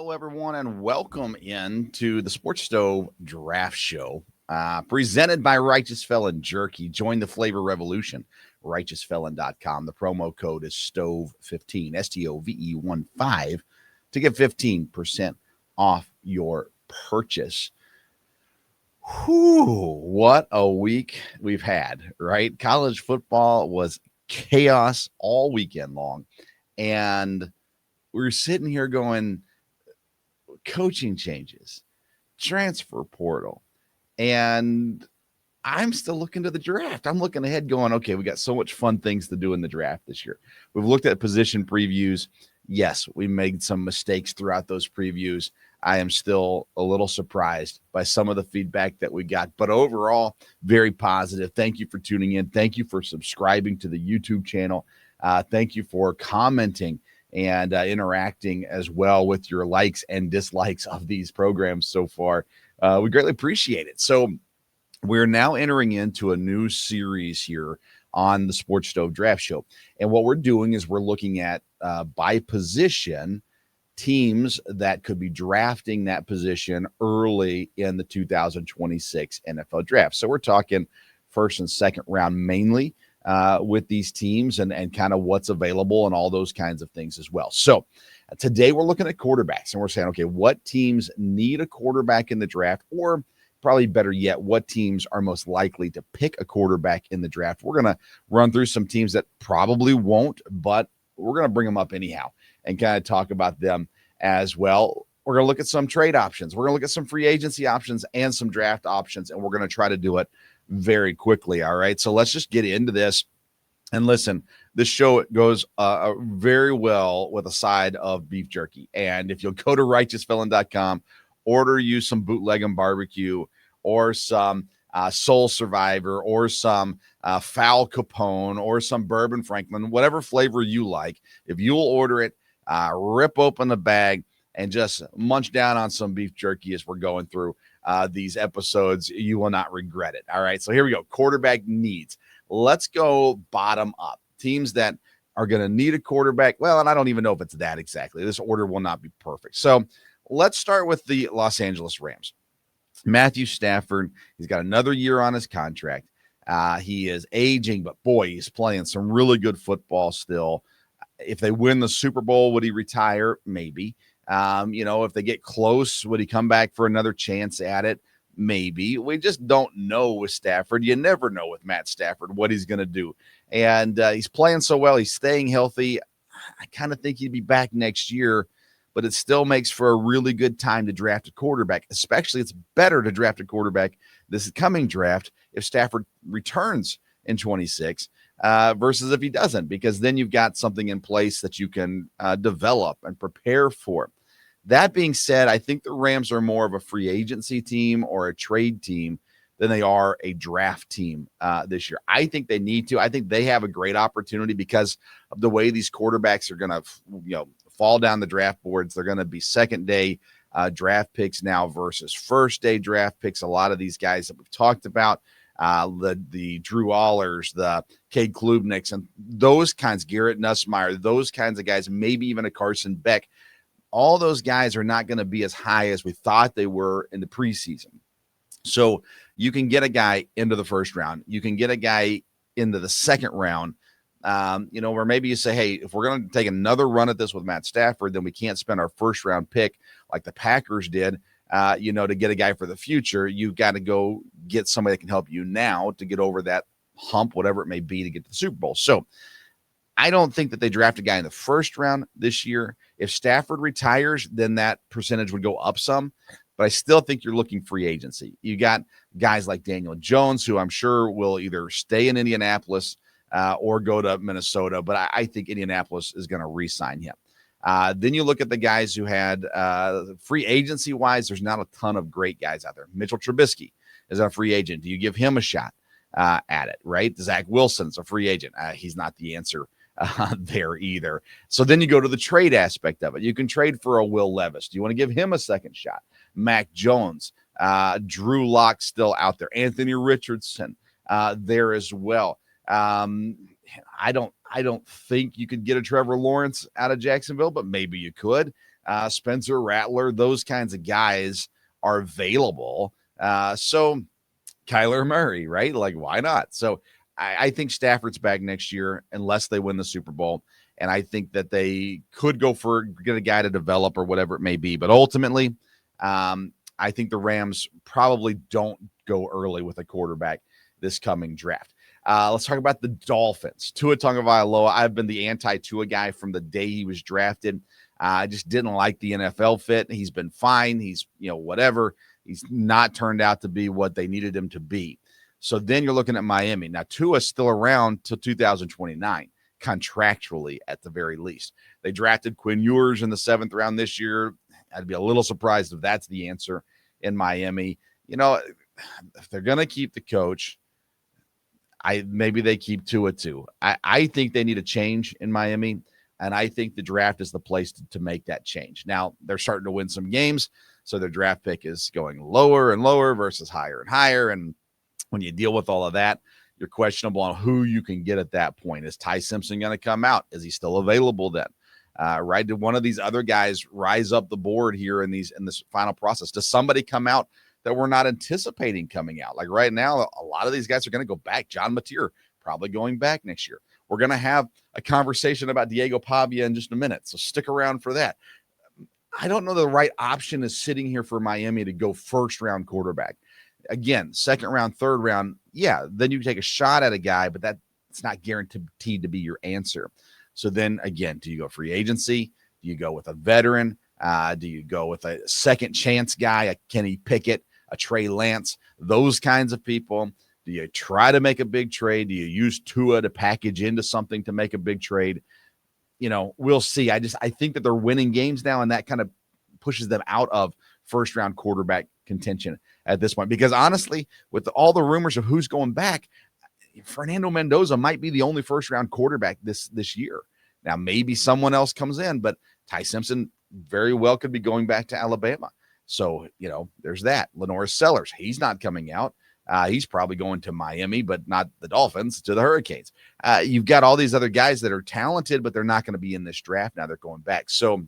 Hello, everyone, and welcome into the Sports Stove Draft Show, presented by Righteous Felon Jerky. Join the flavor revolution, righteousfelon.com. The promo code is STOVE15, STOVE15, to get 15% off your purchase. Whew, what a week we've had, right? College football was chaos all weekend long, and we're sitting here going, coaching changes, transfer portal, and I'm still looking to the draft. I'm looking ahead going, okay, we got so much fun things to do in the draft this year. We've looked at position previews. Yes, we made some mistakes throughout those previews. I am still a little surprised by some of the feedback that we got, but overall, very positive. Thank you for tuning in. Thank you for subscribing to the YouTube channel. Thank you for commenting and interacting as well with your likes and dislikes of these programs so far. We greatly appreciate it. So we're now entering into a new series here on the Sports Stove Draft Show. And what we're doing is we're looking at by position teams that could be drafting that position early in the 2026 NFL Draft. So we're talking first and second round mainly with these teams and kind of what's available and all those kinds of things as well. So today we're looking at quarterbacks and we're saying, okay, what teams need a quarterback in the draft, or probably better yet, what teams are most likely to pick a quarterback in the draft. We're going to run through some teams that probably won't, but we're going to bring them up anyhow and kind of talk about them as well. We're going to look at some trade options. We're going to look at some free agency options and some draft options, and we're going to try to do it very quickly. All right. So let's just get into this. And listen, this show goes very well with a side of beef jerky. And if you'll go to righteousfelon.com, order you some bootleg and barbecue or some Soul Survivor or some Foul Capone or some Bourbon Franklin, whatever flavor you like, if you'll order it, rip open the bag and just munch down on some beef jerky as we're going through these episodes, you will not regret it. All right, so here we go. Quarterback needs. Let's go bottom up. Teams that are going to need a quarterback. Well, and I don't even know if it's that exactly. This order will not be perfect. So let's start with the Los Angeles Rams. Matthew Stafford, he's got another year on his contract. He is aging, but boy, he's playing some really good football still. If they win the Super Bowl, would he retire? Maybe. If they get close, would he come back for another chance at it? Maybe. We just don't know with Stafford. You never know with Matt Stafford what he's going to do. And he's playing so well. He's staying healthy. I kind of think he'd be back next year, but it still makes for a really good time to draft a quarterback. Especially, it's better to draft a quarterback this coming draft if Stafford returns in 26 versus if he doesn't, because then you've got something in place that you can develop and prepare for. That being said, I think the Rams are more of a free agency team or a trade team than they are a draft team this year. I think they need to. I think they have a great opportunity because of the way these quarterbacks are going to, fall down the draft boards. They're going to be second day draft picks now versus first day draft picks. A lot of these guys that we've talked about, the Drew Allers, the Cade Klubniks, and those kinds, Garrett Nussmeier, those kinds of guys, maybe even a Carson Beck. All those guys are not going to be as high as we thought they were in the preseason. So you can get a guy into the first round. You can get a guy into the second round, where maybe you say, hey, if we're going to take another run at this with Matt Stafford, then we can't spend our first round pick like the Packers did, to get a guy for the future. You've got to go get somebody that can help you now to get over that hump, whatever it may be, to get to the Super Bowl. So I don't think that they draft a guy in the first round this year. If Stafford retires, then that percentage would go up some, but I still think you're looking free agency. You got guys like Daniel Jones, who I'm sure will either stay in Indianapolis or go to Minnesota, but I think Indianapolis is going to re-sign him. Then you look at the guys who had free agency wise, there's not a ton of great guys out there. Mitchell Trubisky is a free agent. Do you give him a shot at it, right? Zach Wilson's a free agent. He's not the answer there either. So then you go to the trade aspect of it. You can trade for a Will Levis. Do you want to give him a second shot? Mac Jones, Drew Lock still out there. Anthony Richardson there as well. I don't think you could get a Trevor Lawrence out of Jacksonville, but maybe you could. Spencer Rattler, those kinds of guys are available. So Kyler Murray, right? Like, why not? So I think Stafford's back next year unless they win the Super Bowl. And I think that they could get a guy to develop or whatever it may be. But ultimately, I think the Rams probably don't go early with a quarterback this coming draft. Let's talk about the Dolphins. Tua Tagovailoa. I've been the anti-Tua guy from the day he was drafted. I just didn't like the NFL fit. He's been fine. He's, whatever. He's not turned out to be what they needed him to be. So then you're looking at Miami. Now, Tua's still around till 2029, contractually at the very least. They drafted Quinn Ewers in the 7th round this year. I'd be a little surprised if that's the answer in Miami. If they're going to keep the coach, maybe they keep Tua too. I think they need a change in Miami, and I think the draft is the place to make that change. Now, they're starting to win some games, so their draft pick is going lower and lower versus higher and higher, and when you deal with all of that, you're questionable on who you can get at that point. Is Ty Simpson going to come out? Is he still available then? Right? Did one of these other guys rise up the board here in this final process? Does somebody come out that we're not anticipating coming out? Like right now, a lot of these guys are going to go back. John Mateer probably going back next year. We're going to have a conversation about Diego Pavia in just a minute, so stick around for that. I don't know the right option is sitting here for Miami to go first-round quarterback. Again, second round, third round, yeah, then you take a shot at a guy, but that's not guaranteed to be your answer. So then again, do you go free agency? Do you go with a veteran? Do you go with a second chance guy, a Kenny Pickett, a Trey Lance, those kinds of people? Do you try to make a big trade? Do you use Tua to package into something to make a big trade? We'll see. I think that they're winning games now, and that kind of pushes them out of first round quarterback contention at this point, because honestly, with all the rumors of who's going back, Fernando Mendoza might be the only first round quarterback this year. Now, maybe someone else comes in, but Ty Simpson very well could be going back to Alabama. So, there's that. Lenore Sellers, he's not coming out. He's probably going to Miami, but not the Dolphins, to the Hurricanes. You've got all these other guys that are talented, but they're not going to be in this draft. Now they're going back. So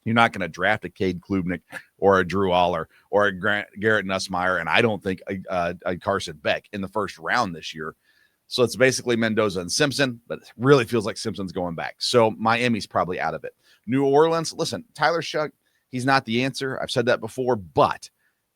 you're not going to draft a Cade Klubnik or a Drew Aller or a Garrett Nussmeier, and I don't think a Carson Beck in the first round this year. So it's basically Mendoza and Simpson, but it really feels like Simpson's going back. So Miami's probably out of it. New Orleans, listen, Tyler Shuck, he's not the answer. I've said that before, but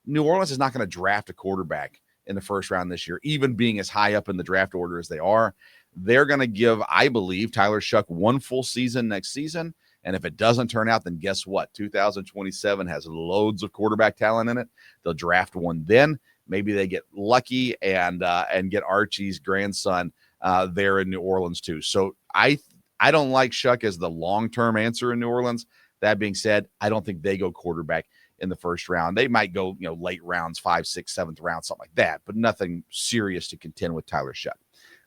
New Orleans is not going to draft a quarterback in the first round this year, even being as high up in the draft order as they are. They're going to give, I believe, Tyler Shuck one full season next season. And if it doesn't turn out, then guess what? 2027 has loads of quarterback talent in it. They'll draft one then. Maybe they get lucky and get Archie's grandson there in New Orleans too. So I don't like Shuck as the long-term answer in New Orleans. That being said, I don't think they go quarterback in the first round. They might go, late rounds, 5th, 6th, 7th round, something like that, but nothing serious to contend with Tyler Shuck.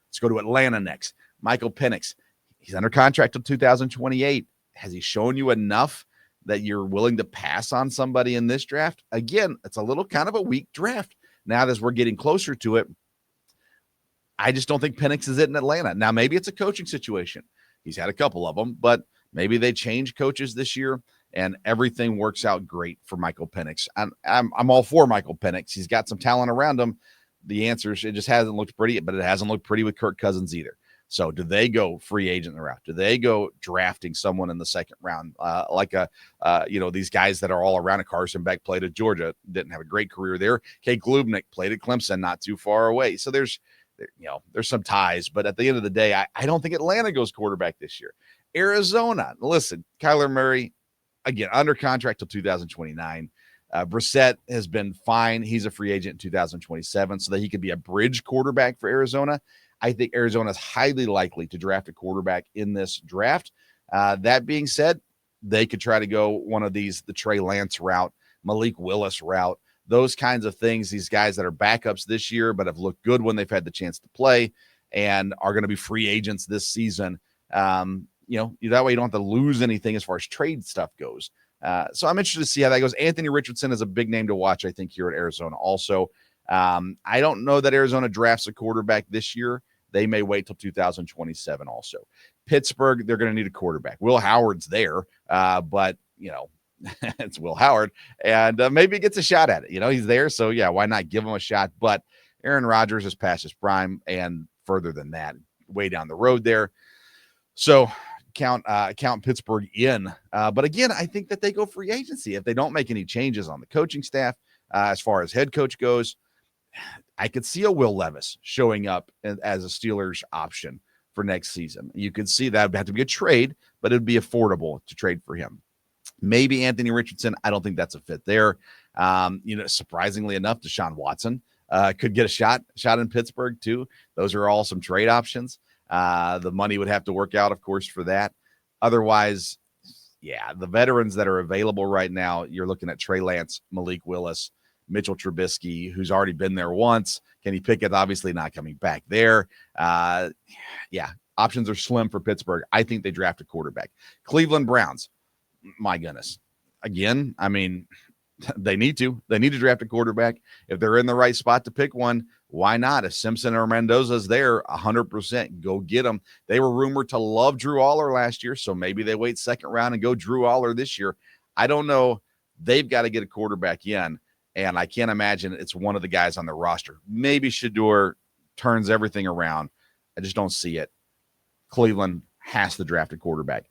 Let's go to Atlanta next. Michael Penix. He's under contract till 2028. Has he shown you enough that you're willing to pass on somebody in this draft? Again, it's a little kind of a weak draft. Now as we're getting closer to it, I just don't think Penix is it in Atlanta. Now, maybe it's a coaching situation. He's had a couple of them, but maybe they change coaches this year and everything works out great for Michael Penix. I'm all for Michael Penix. He's got some talent around him. The answer is it just hasn't looked pretty, but it hasn't looked pretty with Kirk Cousins either. So do they go free agent route? Do they go drafting someone in the second round? These guys that are all around it. Carson Beck played at Georgia, didn't have a great career there. Cade Klubnik played at Clemson, not too far away. So there's some ties, but at the end of the day, I don't think Atlanta goes quarterback this year. Arizona, listen, Kyler Murray, again, under contract till 2029. Brissett has been fine. He's a free agent in 2027, so that he could be a bridge quarterback for Arizona. I think Arizona is highly likely to draft a quarterback in this draft. That being said, they could try to go one of the Trey Lance route, Malik Willis route, those kinds of things. These guys that are backups this year, but have looked good when they've had the chance to play and are going to be free agents this season. That way you don't have to lose anything as far as trade stuff goes. So I'm interested to see how that goes. Anthony Richardson is a big name to watch, I think, here at Arizona also. I don't know that Arizona drafts a quarterback this year. They may wait till 2027 also. Pittsburgh, they're going to need a quarterback. Will Howard's there, but, It's Will Howard, and maybe he gets a shot at it. He's there, so yeah, why not give him a shot? But Aaron Rodgers is past his prime, and further than that, way down the road there. So count Pittsburgh in. But again, I think that they go free agency if they don't make any changes on the coaching staff. As far as head coach goes, I could see a Will Levis showing up as a Steelers option for next season. You could see that. It would have to be a trade, but it would be affordable to trade for him. Maybe Anthony Richardson. I don't think that's a fit there. Surprisingly enough, Deshaun Watson could get a shot in Pittsburgh too. Those are all some trade options. The money would have to work out, of course, for that. Otherwise, yeah, the veterans that are available right now, you're looking at Trey Lance, Malik Willis, Mitchell Trubisky, who's already been there once. Kenny Pickett, obviously not coming back there. Yeah, options are slim for Pittsburgh. I think they draft a quarterback. Cleveland Browns, my goodness. Again, I mean, they need to draft a quarterback. If they're in the right spot to pick one, why not? If Simpson or Mendoza is there, 100%, go get them. They were rumored to love Drew Aller last year, so maybe they wait second round and go Drew Aller this year. I don't know. They've got to get a quarterback in, and I can't imagine it's one of the guys on their roster. Maybe Shador turns everything around. I just don't see it. Cleveland has to draft a quarterback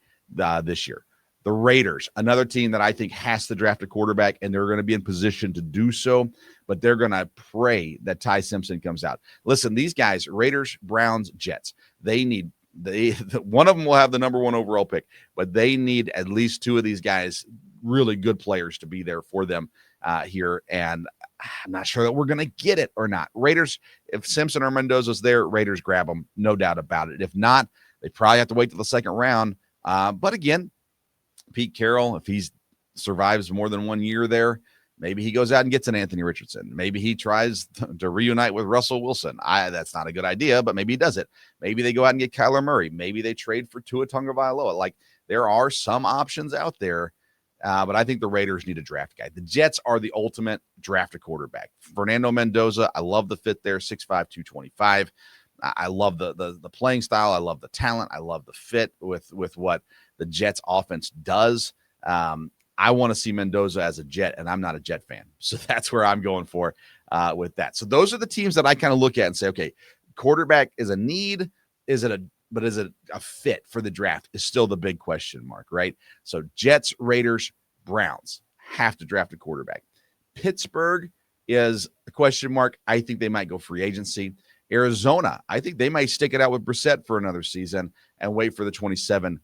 this year. The Raiders, another team that I think has to draft a quarterback, and they're going to be in position to do so, but they're going to pray that Ty Simpson comes out. Listen, these guys, Raiders, Browns, Jets, one of them will have the number one overall pick, but they need at least two of these guys, really good players, to be there for them here, and I'm not sure that we're going to get it or not. Raiders, if Simpson or Mendoza's there, Raiders grab them, no doubt about it. If not, they probably have to wait till the second round, but again, Pete Carroll, if he survives more than 1 year there, maybe he goes out and gets an Anthony Richardson. Maybe he tries to reunite with Russell Wilson. That's not a good idea, but maybe he does it. Maybe they go out and get Kyler Murray. Maybe they trade for Tua Tagovailoa. Like, there are some options out there, but I think the Raiders need a draft guy. The Jets are the ultimate draft a quarterback. Fernando Mendoza, I love the fit there, 6'5", 225. I love the playing style. I love the talent. I love the fit with what the Jets offense does. I want to see Mendoza as a Jet, and I'm not a Jet fan. So that's where I'm going for with that. So those are the teams that I kind of look at and say, okay, quarterback is a need. Is it a fit for the draft is still the big question mark, right? So Jets, Raiders, Browns have to draft a quarterback. Pittsburgh is a question mark. I think they might go free agency. Arizona, I think they might stick it out with Brissett for another season and wait for the 27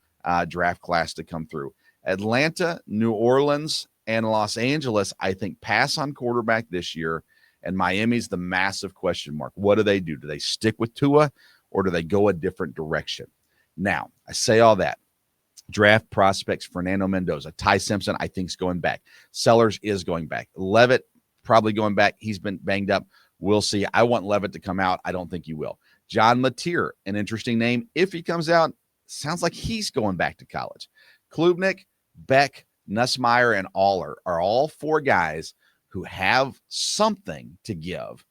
draft class to come through. Atlanta, New Orleans, and Los Angeles, I think, pass on quarterback this year, and Miami's the massive question mark. What do? Do they stick with Tua, or do they go a different direction? Now, I say all that. Draft prospects, Fernando Mendoza. Ty Simpson, I think, is going back. Sellers is going back. Levitt, probably going back. He's been banged up. We'll see. I want Levitt to come out. I don't think he will. John Mateer, an interesting name. If he comes out, sounds like he's going back to college. Klubnik, Beck, Nussmeier, and Aller are all four guys who have something to give.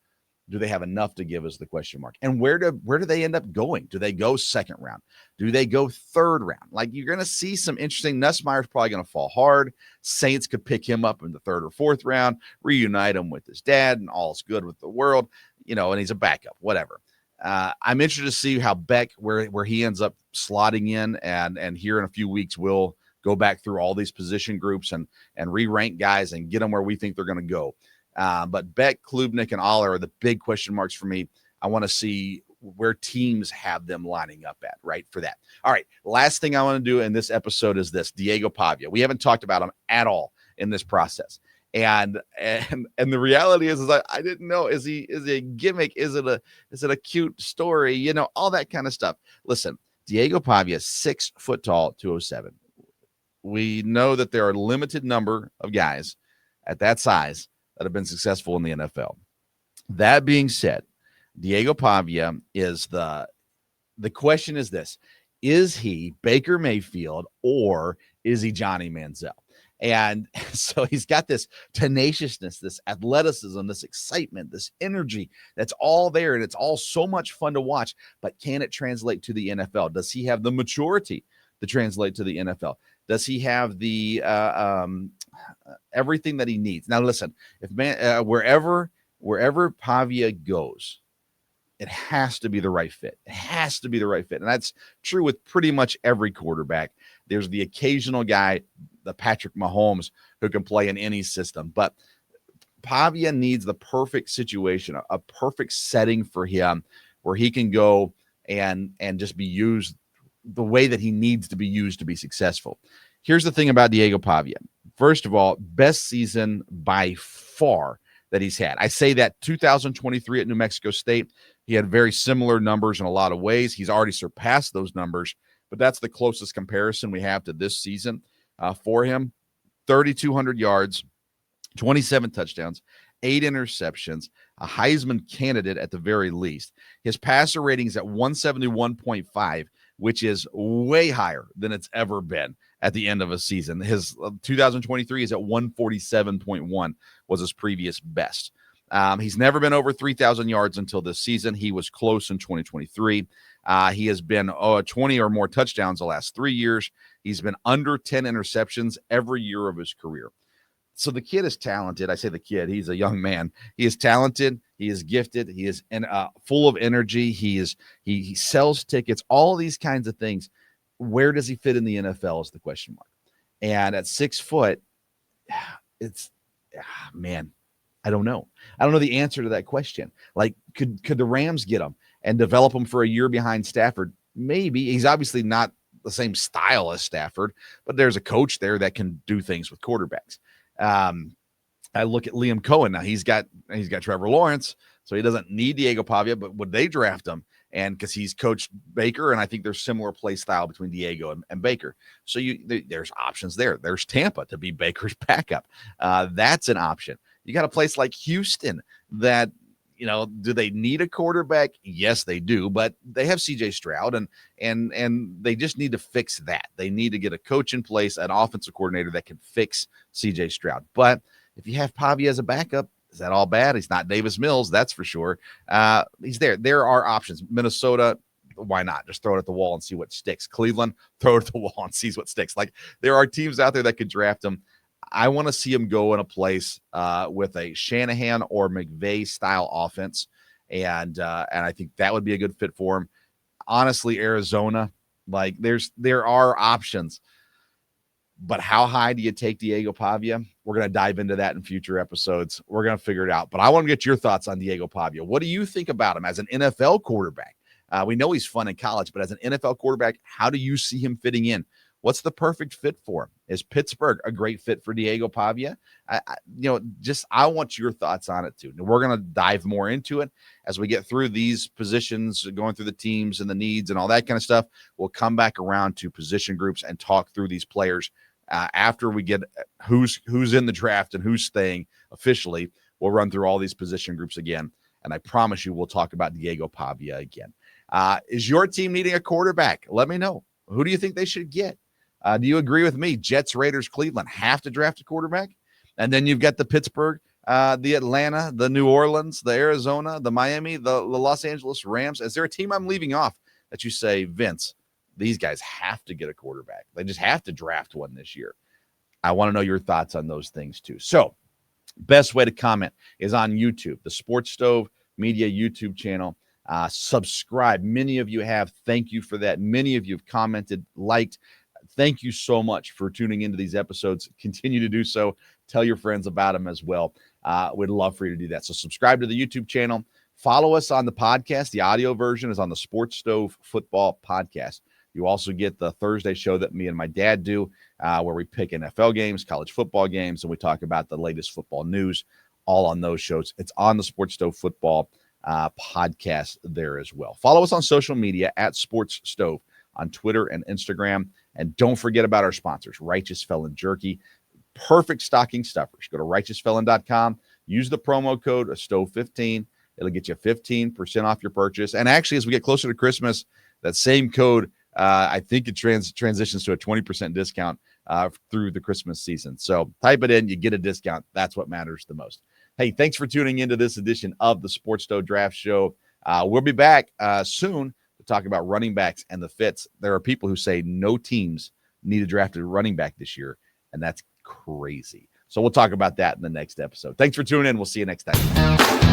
Do they have enough to give is the question mark. And where do they end up going? Do they go second round? Do they go third round? Like, you're going to see some interesting. Nussmeier's probably going to fall hard. Saints could pick him up in the third or fourth round, reunite him with his dad, and all's good with the world, and he's a backup, whatever. I'm interested to see how Beck, where he ends up slotting in, and here in a few weeks, we'll go back through all these position groups and re-rank guys and get them where we think they're going to go. But Beck, Klubnik, and Aller are the big question marks for me. I want to see where teams have them lining up at, right, for that. All right, last thing I want to do in this episode is this, Diego Pavia. We haven't talked about him at all in this process. And the reality is I didn't know, is he a gimmick? Is it a cute story? All that kind of stuff. Listen, Diego Pavia, 6 foot tall, 207. We know that there are a limited number of guys at that size that have been successful in the NFL. That being said, Diego Pavia is the question is this: is he Baker Mayfield or is he Johnny Manziel? And so he's got this tenaciousness, this athleticism, this excitement, this energy that's all there, and it's all so much fun to watch. But can it translate to the NFL? Does he have the maturity to translate to the NFL? Does he have the everything that he needs. Now, listen, if wherever Pavia goes, it has to be the right fit. It has to be the right fit. And that's true with pretty much every quarterback. There's the occasional guy, the Patrick Mahomes, who can play in any system. But Pavia needs the perfect situation, a perfect setting for him where he can go and just be used the way that he needs to be used to be successful. Here's the thing about Diego Pavia. First of all, best season by far that he's had. I say that 2023 at New Mexico State, he had very similar numbers in a lot of ways. He's already surpassed those numbers, but that's the closest comparison we have to this season for him. 3,200 yards, 27 touchdowns, 8 interceptions, a Heisman candidate at the very least. His passer rating is at 171.5, which is way higher than it's ever been at the end of a season. His 2023 is at 147.1, was his previous best. He's never been over 3,000 yards until this season. He was close in 2023. He has been 20 or more touchdowns the last 3 years. He's been under 10 interceptions every year of his career. So the kid is talented. I say the kid, he's a young man. He is talented. He is gifted. He is full of energy. He sells tickets, all these kinds of things. Where does he fit in the NFL is the question mark. And at 6 foot, it's, man, I don't know. I don't know the answer to that question. Like, could the Rams get him and develop him for a year behind Stafford? Maybe. He's obviously not the same style as Stafford, but there's a coach there that can do things with quarterbacks. I look at Liam Cohen now. He's got Trevor Lawrence, so he doesn't need Diego Pavia. But would they draft him? And because he's coached Baker, and I think there's similar play style between Diego and Baker. So there's options there. There's Tampa to be Baker's backup. That's an option. You got a place like Houston that, do they need a quarterback? Yes, they do, but they have CJ Stroud, and they just need to fix that. They need to get a coach in place, an offensive coordinator that can fix CJ Stroud. But if you have Pavia as a backup, is that all bad? He's not Davis Mills, that's for sure. He's there. There are options. Minnesota, why not? Just throw it at the wall and see what sticks. Cleveland, throw it at the wall and see what sticks. Like, there are teams out there that could draft him. I want to see him go in a place with a Shanahan or McVay style offense, and I think that would be a good fit for him. Honestly, Arizona, like, there are options, but how high do you take Diego Pavia? We're going to dive into that in future episodes. We're going to figure it out, but I want to get your thoughts on Diego Pavia. What do you think about him as an NFL quarterback? We know he's fun in college, but as an NFL quarterback, how do you see him fitting in? What's the perfect fit for him? Is Pittsburgh a great fit for Diego Pavia? I want your thoughts on it too. We're going to dive more into it as we get through these positions, going through the teams and the needs and all that kind of stuff. We'll come back around to position groups and talk through these players after we get who's in the draft and who's staying officially. We'll run through all these position groups again, and I promise you we'll talk about Diego Pavia again. Is your team needing a quarterback? Let me know. Who do you think they should get? Do you agree with me? Jets, Raiders, Cleveland have to draft a quarterback. And then you've got the Pittsburgh, the Atlanta, the New Orleans, the Arizona, the Miami, the Los Angeles Rams. Is there a team I'm leaving off that you say, Vince, these guys have to get a quarterback? They just have to draft one this year. I want to know your thoughts on those things too. So best way to comment is on YouTube, the Sports Stove Media YouTube channel. Subscribe. Many of you have. Thank you for that. Many of you have commented, liked. Thank you so much for tuning into these episodes. Continue to do so. Tell your friends about them as well. We'd love for you to do that. So subscribe to the YouTube channel. Follow us on the podcast. The audio version is on the Sports Stove Football Podcast. You also get the Thursday show that me and my dad do, where we pick NFL games, college football games, and we talk about the latest football news, all on those shows. It's on the Sports Stove Football Podcast there as well. Follow us on social media at Sports Stove on Twitter and Instagram. And don't forget about our sponsors, Righteous Felon Jerky, perfect stocking stuffers. Go to righteousfelon.com, use the promo code STOVE15. It'll get you 15% off your purchase. And actually, as we get closer to Christmas, that same code, I think it transitions to a 20% discount through the Christmas season. So type it in, you get a discount. That's what matters the most. Hey, thanks for tuning into this edition of the Sports Stove Draft Show. We'll be back soon to talk about running backs and the fits. There are people who say no teams need a drafted running back this year, and that's crazy. So we'll talk about that in the next episode. Thanks for tuning in. We'll see you next time.